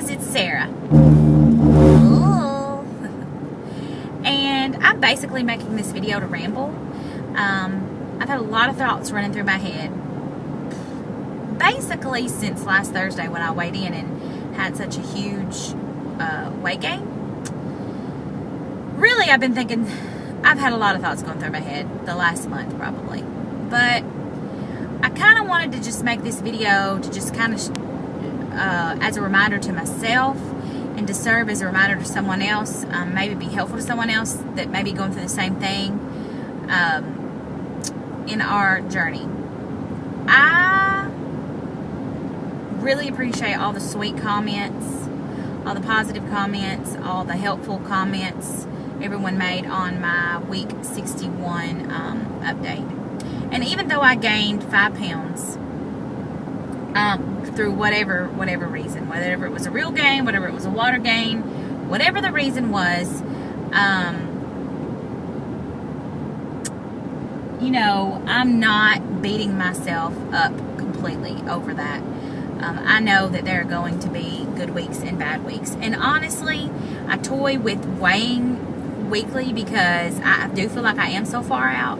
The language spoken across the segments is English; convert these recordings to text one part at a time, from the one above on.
guys, it's Sarah. Ooh. And I'm basically making this video to ramble. I've had a lot of thoughts running through my head. Basically since last Thursday when I weighed in and had such a huge weight gain. Really, I've been thinking, I've had a lot of thoughts going through my head the last month probably. But I kind of wanted to just make this video to just kind of as a reminder to myself and to serve as a reminder to someone else, maybe be helpful to someone else that may be going through the same thing in our journey. I really appreciate all the sweet comments, all the positive comments, all the helpful comments everyone made on my week 61 update. And even though I gained 5 pounds through whatever reason, whether it was a real gain, whatever it was a water gain, whatever the reason was, you know, I'm not beating myself up completely over that. I know that there are going to be good weeks and bad weeks. And honestly, I toy with weighing weekly because I do feel like I am so far out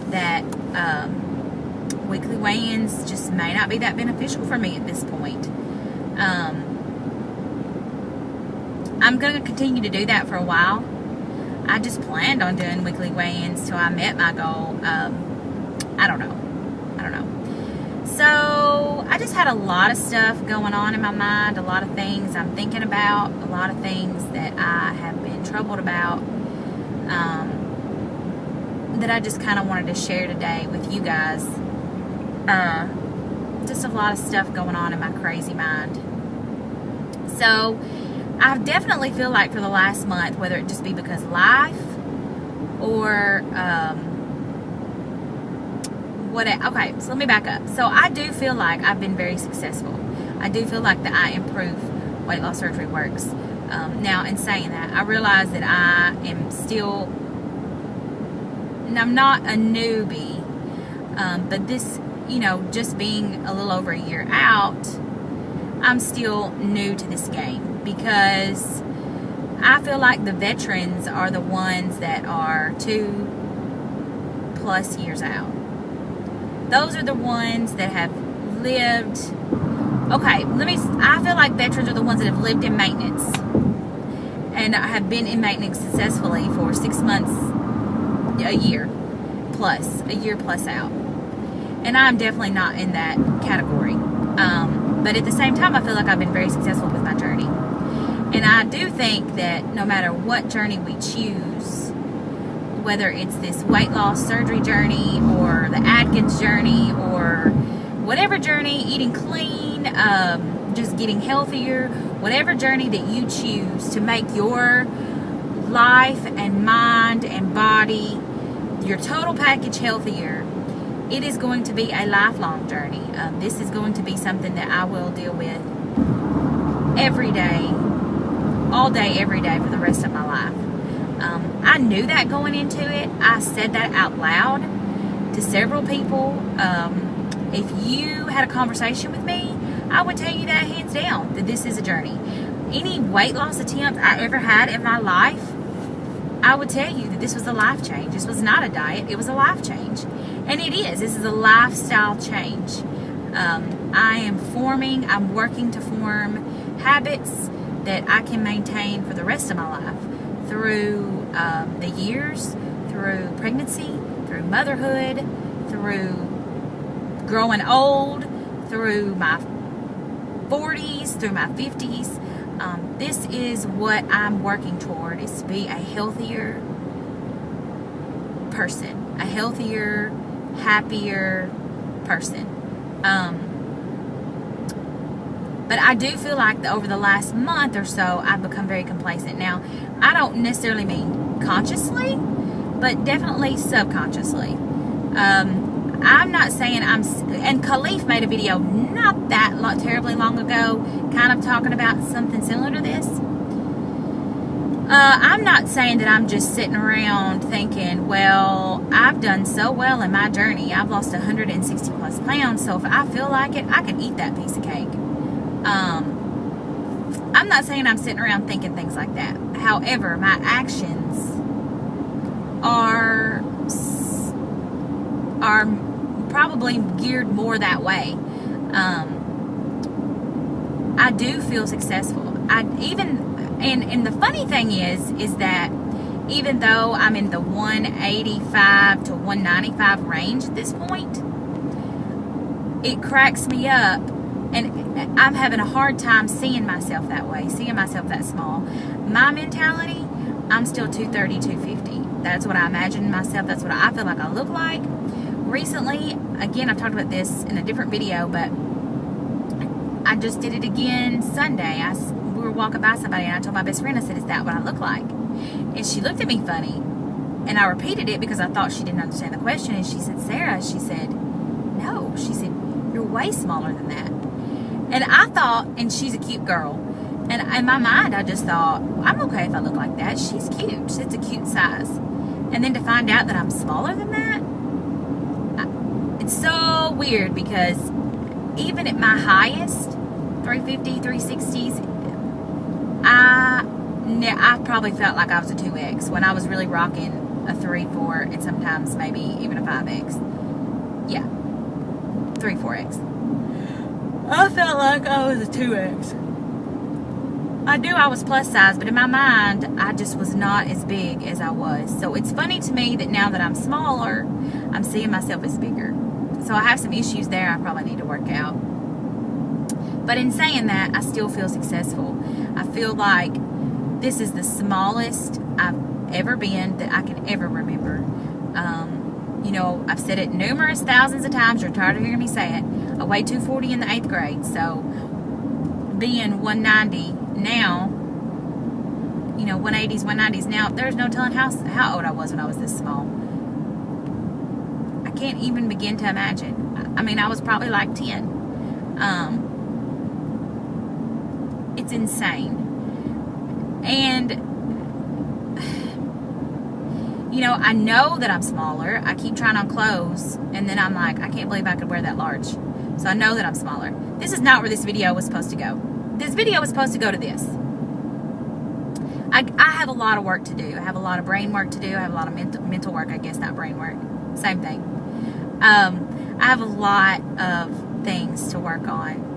that weekly weigh-ins just may not be that beneficial for me at this point. I'm going to continue to do that for a while. I just planned on doing weekly weigh-ins till I met my goal. I don't know. So I just had a lot of stuff going on in my mind, a lot of things I'm thinking about, a lot of things that I have been troubled about, that I just kind of wanted to share today with you guys. Just a lot of stuff going on in my crazy mind. So I definitely feel like for the last month, whether it just be because life or okay, so let me back up. So I do feel like I've been very successful. I do feel like the I Improve weight loss surgery works. Now, in saying that, I realize that I am still, and I'm not a newbie, but this, you know, just being a little over a year out, I'm still new to this game because I feel like the veterans are the ones that are 2+ years out. Those are the ones that have lived, okay, I feel like veterans are the ones that have lived in maintenance and have been in maintenance successfully for 6 months, a year plus out. And I'm definitely not in that category. But at the same time, I feel like I've been very successful with my journey. And I do think that no matter what journey we choose, whether it's this weight loss surgery journey or the Atkins journey or whatever journey, eating clean, just getting healthier, whatever journey that you choose to make your life and mind and body, your total package healthier, it is going to be a lifelong journey. This is going to be something that I will deal with every day, all day, every day for the rest of my life. I knew that going into it. I said that out loud to several people. If you had a conversation with me, I would tell you that hands down, that this is a journey. Any weight loss attempt I ever had in my life, I would tell you that this was a life change. This was not a diet, it was a life change. And it is. This is a lifestyle change. I'm working to form habits that I can maintain for the rest of my life through the years, through pregnancy, through motherhood, through growing old, through my 40s, through my 50s. This is what I'm working toward, is to be a healthier person, a healthier, happier person. But I do feel like over the last month or so, I've become very complacent. Now, I don't necessarily mean consciously, but definitely subconsciously. I'm not saying and Khalif made a video not that terribly long ago, kind of talking about something similar to this. I'm not saying that I'm just sitting around thinking, well, I've done so well in my journey. I've lost 160 plus pounds, so if I feel like it, I can eat that piece of cake. I'm I'm not saying I'm sitting around thinking things like that. However, my actions are probably geared more that way. I do feel successful. And the funny thing is that even though I'm in the 185 to 195 range at this point, it cracks me up, and I'm having a hard time seeing myself that way, seeing myself that small. My mentality, I'm still 230, 250. That's what I imagine myself. That's what I feel like I look like. Recently, again, I've talked about this in a different video, but I just did it again Sunday. We were walking by somebody, and I told my best friend, I said, is that what I look like? And she looked at me funny, and I repeated it because I thought she didn't understand the question. And she said, Sarah, she said, no. She said, you're way smaller than that. And I thought, and she's a cute girl, and in my mind, I just thought, I'm okay if I look like that. She's cute. It's a cute size. And then to find out that I'm smaller than that, it's so weird, because even at my highest, 350, 360s, I probably felt like I was a 2X when I was really rocking a 3, 4, and sometimes maybe even a 5X. Yeah, 3, 4X. I felt like I was a 2X. I knew I was plus size, but in my mind, I just was not as big as I was. So it's funny to me that now that I'm smaller, I'm seeing myself as bigger. So I have some issues there I probably need to work out. But in saying that, I still feel successful. I feel like this is the smallest I've ever been that I can ever remember. You know, I've said it numerous thousands of times. You're tired of hearing me say it. I weighed 240 in the 8th grade. So being 190 now, you know, 180s, 190s now, there's no telling how old I was when I was this small. I can't even begin to imagine. I mean, I was probably like 10. It's insane. And, you know, I know that I'm smaller. I keep trying on clothes, and then I'm like, I can't believe I could wear that large. So I know that I'm smaller. This is not where this video was supposed to go. This video was supposed to go to this. I have a lot of work to do. I have a lot of brain work to do. I have a lot of mental work, I guess, not brain work. Same thing. I have a lot of things to work on.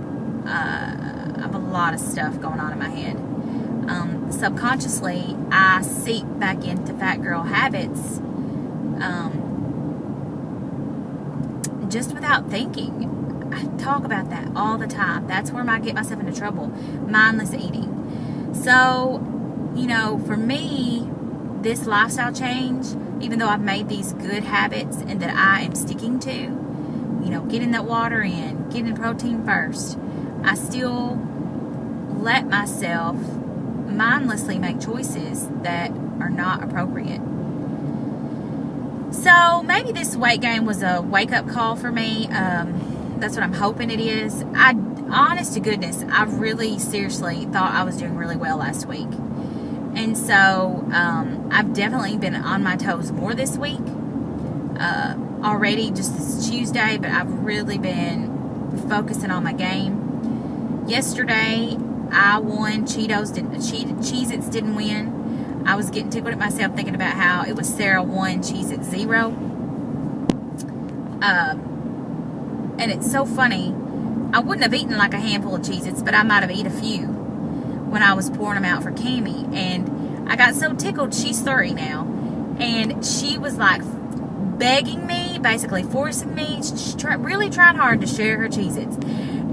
I have a lot of stuff going on in my head. Subconsciously, I seep back into fat girl habits just without thinking. I talk about that all the time. That's where I get myself into trouble. Mindless eating. So, you know, for me, this lifestyle change, even though I've made these good habits and that I am sticking to, you know, getting that water in, getting protein first, I still let myself mindlessly make choices that are not appropriate. So maybe this weight gain was a wake-up call for me. That's what I'm hoping it is. Honest to goodness, I really seriously thought I was doing really well last week. And so I've definitely been on my toes more this week. Already, just this Tuesday, but I've really been focusing on my game. Yesterday, I won. Cheez-Its didn't win. I was getting tickled at myself thinking about how it was Sarah 1, Cheez-Its 0. And it's so funny. I wouldn't have eaten like a handful of Cheez-Its, but I might have eaten a few when I was pouring them out for Cammie. And I got so tickled. She's 30 now. And she was like begging me, basically forcing me, really trying hard to share her Cheez-Its.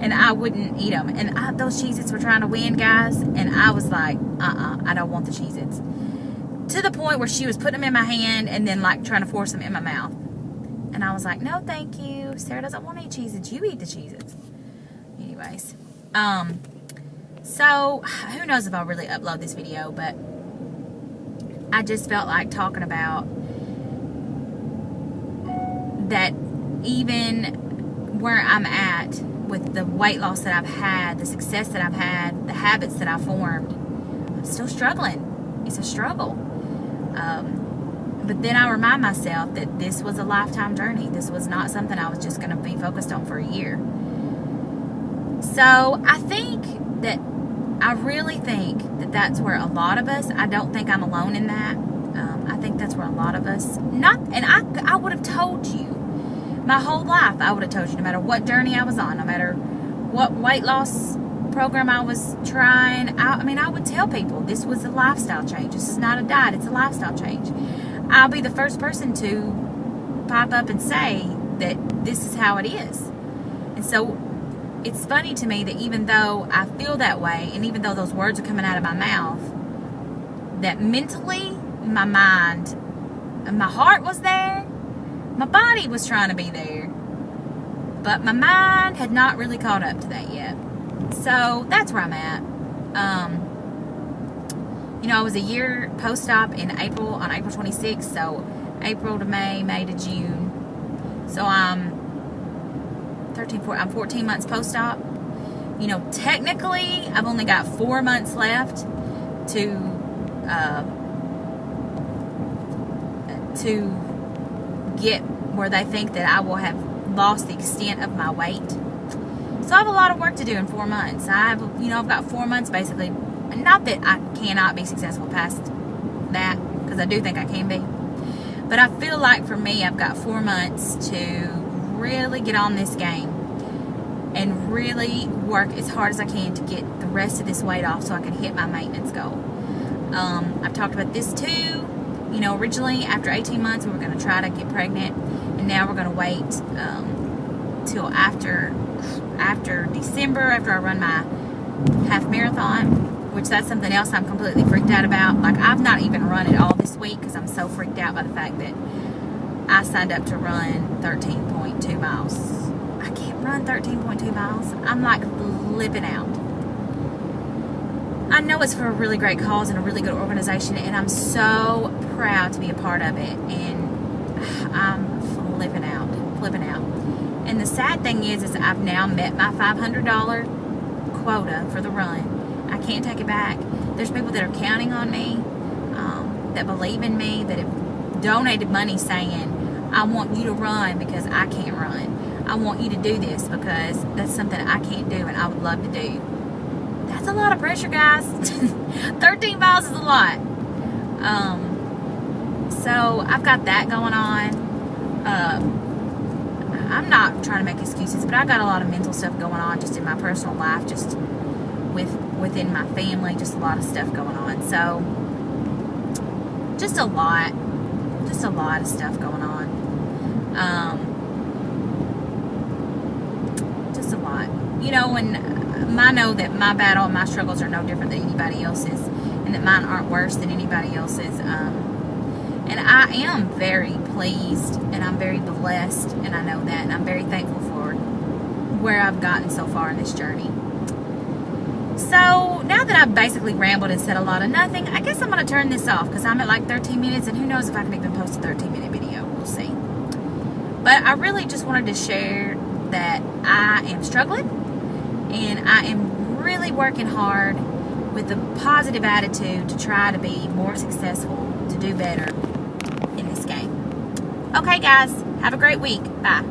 And I wouldn't eat them. And those Cheez-Its were trying to win, guys. And I was like, I don't want the Cheez-Its. To the point where she was putting them in my hand and then like trying to force them in my mouth. And I was like, no, thank you. Sarah doesn't want to eat Cheez-Its. You eat the Cheez-Its. Anyways. So, who knows if I'll really upload this video, but I just felt like talking about that even where I'm at with the weight loss that I've had, the success that I've had, the habits that I've formed, I'm still struggling. It's a struggle. But then I remind myself that this was a lifetime journey. This was not something I was just going to be focused on for a year. So I think that I really think that that's where a lot of us, I don't think I'm alone in that. I think that's where a lot of us, I would have told you my whole life. I would have told you, no matter what journey I was on, no matter what weight loss program I was trying. I would tell people this was a lifestyle change. This is not a diet, it's a lifestyle change. I'll be the first person to pop up and say that this is how it is. And so it's funny to me that even though I feel that way, and even though those words are coming out of my mouth, that mentally, my mind and my heart was there, my body was trying to be there, but my mind had not really caught up to that yet. So that's where I'm at. I was a year post-op on April 26th, so April to May, May to June. So I'm 14 months post-op. Technically, I've only got 4 months left to get where they think that I will have lost the extent of my weight. So I have a lot of work to do in 4 months. I've got 4 months basically. Not that I cannot be successful past that, because I do think I can be. But I feel like for me, I've got 4 months to really get on this game and really work as hard as I can to get the rest of this weight off so I can hit my maintenance goal. I've talked about this too. Originally after 18 months we were going to try to get pregnant, and now we're going to wait till after December, after I run my half marathon, which that's something else I'm completely freaked out about. Like, I've not even run it all this week because I'm so freaked out by the fact that I signed up to run 13.2 miles. I can't run 13.2 miles. I'm like flipping out. I know it's for a really great cause and a really good organization, and I'm so proud to be a part of it, and I'm flipping out. And the sad thing is I've now met my $500 quota for the run. I can't take it back. There's people that are counting on me, that believe in me, that have donated money saying, I want you to run because I can't run. I want you to do this because that's something I can't do and I would love to do. That's a lot of pressure, guys. 13 miles is a lot. So I've got that going on. I'm not trying to make excuses, but I got a lot of mental stuff going on just in my personal life, just within my family, just a lot of stuff going on. So just a lot of stuff going on. Just a lot. And I know that my battle and my struggles are no different than anybody else's, and that mine aren't worse than anybody else's. And I am very pleased, and I'm very blessed, and I know that, and I'm very thankful for where I've gotten so far in this journey. So now that I've basically rambled and said a lot of nothing, I guess I'm going to turn this off because I'm at like 13 minutes, and who knows if I can even post a 13-minute video. We'll see. But I really just wanted to share that I am struggling, and I am really working hard with a positive attitude to try to be more successful, to do better in this game. Okay, guys, have a great week. Bye.